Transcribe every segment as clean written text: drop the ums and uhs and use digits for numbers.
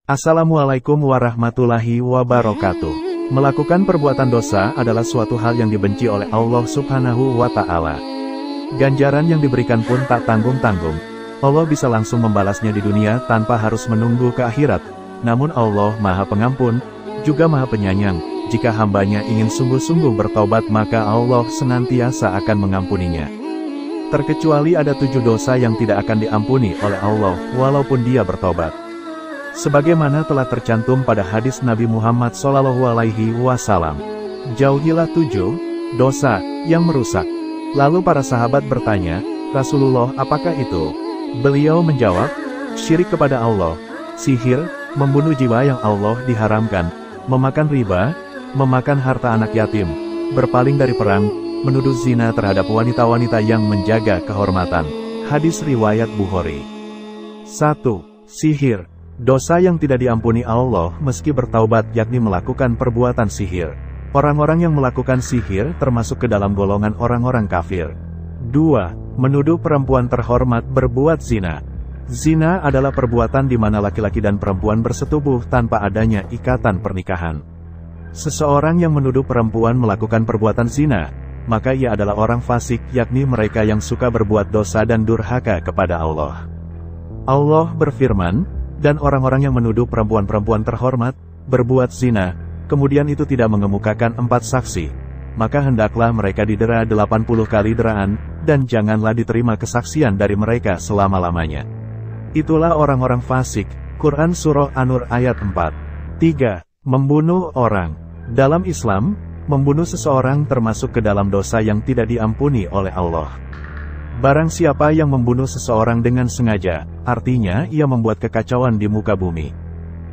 Assalamualaikum warahmatullahi wabarakatuh. Melakukan perbuatan dosa adalah suatu hal yang dibenci oleh Allah Subhanahu wa Ta'ala. Ganjaran yang diberikan pun tak tanggung-tanggung. Allah bisa langsung membalasnya di dunia tanpa harus menunggu ke akhirat. Namun Allah Maha Pengampun, juga Maha Penyayang. Jika hambanya ingin sungguh-sungguh bertaubat, maka Allah senantiasa akan mengampuninya. Terkecuali ada 7 dosa yang tidak akan diampuni oleh Allah, walaupun dia bertobat. Sebagaimana telah tercantum pada hadis Nabi Muhammad SAW, jauhilah 7 dosa yang merusak. Lalu para sahabat bertanya, Rasulullah, apakah itu? Beliau menjawab, syirik kepada Allah, sihir, membunuh jiwa yang Allah diharamkan, memakan riba, memakan harta anak yatim, berpaling dari perang, menuduh zina terhadap wanita-wanita yang menjaga kehormatan. Hadis riwayat Bukhari. 1. Sihir. Dosa yang tidak diampuni Allah meski bertaubat, yakni melakukan perbuatan sihir. Orang-orang yang melakukan sihir termasuk ke dalam golongan orang-orang kafir. 2. Menuduh perempuan terhormat berbuat zina. Zina adalah perbuatan di mana laki-laki dan perempuan bersetubuh tanpa adanya ikatan pernikahan. Seseorang yang menuduh perempuan melakukan perbuatan zina, maka ia adalah orang fasik, yakni mereka yang suka berbuat dosa dan durhaka kepada Allah. Allah berfirman, dan orang-orang yang menuduh perempuan-perempuan terhormat berbuat zina, kemudian itu tidak mengemukakan 4 saksi, maka hendaklah mereka didera 80 kali deraan, dan janganlah diterima kesaksian dari mereka selama-lamanya. Itulah orang-orang fasik. Quran Surah An-Nur ayat 4. 3. Membunuh orang. Dalam Islam, membunuh seseorang termasuk ke dalam dosa yang tidak diampuni oleh Allah. Barang siapa yang membunuh seseorang dengan sengaja, artinya ia membuat kekacauan di muka bumi,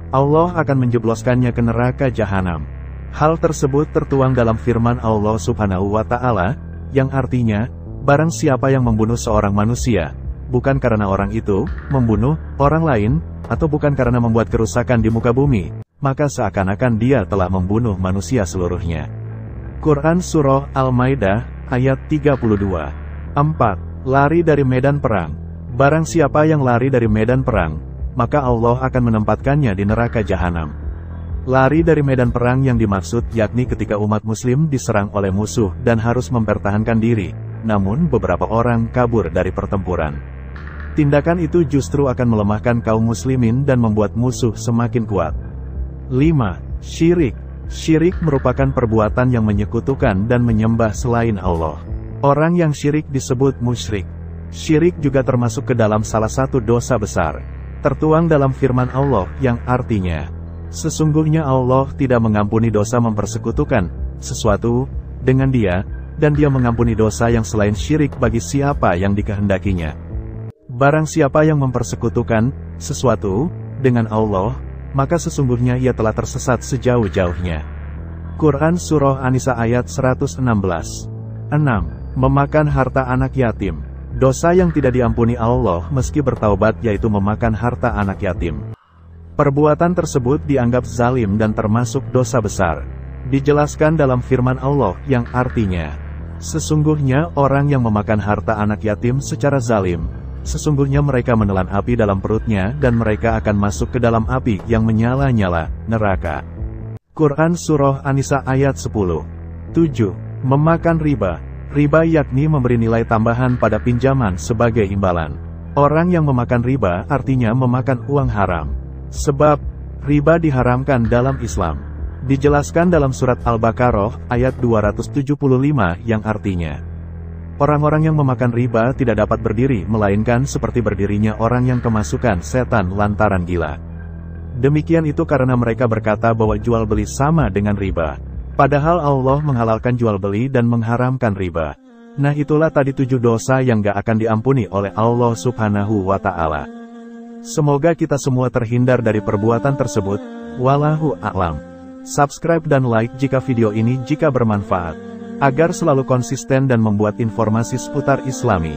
Allah akan menjebloskannya ke neraka jahanam. Hal tersebut tertuang dalam firman Allah Subhanahu wa Ta'ala, yang artinya, barang siapa yang membunuh seorang manusia, bukan karena orang itu membunuh orang lain, atau bukan karena membuat kerusakan di muka bumi, maka seakan-akan dia telah membunuh manusia seluruhnya. Quran Surah Al-Maidah, ayat 32. 4. Lari dari medan perang. Barang siapa yang lari dari medan perang, maka Allah akan menempatkannya di neraka jahanam. Lari dari medan perang yang dimaksud yakni ketika umat muslim diserang oleh musuh dan harus mempertahankan diri, namun beberapa orang kabur dari pertempuran. Tindakan itu justru akan melemahkan kaum muslimin dan membuat musuh semakin kuat. 5. Syirik. Syirik merupakan perbuatan yang menyekutukan dan menyembah selain Allah. Orang yang syirik disebut musyrik. Syirik juga termasuk ke dalam salah satu dosa besar, tertuang dalam firman Allah yang artinya, sesungguhnya Allah tidak mengampuni dosa mempersekutukan sesuatu dengan Dia, dan Dia mengampuni dosa yang selain syirik bagi siapa yang dikehendakinya. Barang siapa yang mempersekutukan sesuatu dengan Allah, maka sesungguhnya ia telah tersesat sejauh-jauhnya. Quran Surah An-Nisa ayat 116. 6. Memakan harta anak yatim. Dosa yang tidak diampuni Allah meski bertaubat yaitu memakan harta anak yatim. Perbuatan tersebut dianggap zalim dan termasuk dosa besar. Dijelaskan dalam firman Allah yang artinya, sesungguhnya orang yang memakan harta anak yatim secara zalim, sesungguhnya mereka menelan api dalam perutnya dan mereka akan masuk ke dalam api yang menyala-nyala, neraka. Quran Surah An-Nisa ayat 10. 7. Memakan riba. Riba yakni memberi nilai tambahan pada pinjaman sebagai imbalan. Orang yang memakan riba artinya memakan uang haram. Sebab, riba diharamkan dalam Islam. Dijelaskan dalam surat Al-Baqarah ayat 275 yang artinya, orang-orang yang memakan riba tidak dapat berdiri melainkan seperti berdirinya orang yang kemasukan setan lantaran gila. Demikian itu karena mereka berkata bahwa jual beli sama dengan riba. Padahal Allah menghalalkan jual beli dan mengharamkan riba. Nah itulah tadi 7 dosa yang gak akan diampuni oleh Allah Subhanahu wa Ta'ala. Semoga kita semua terhindar dari perbuatan tersebut. Wallahu a'lam. Subscribe dan like jika video ini bermanfaat, agar selalu konsisten dan membuat informasi seputar Islami.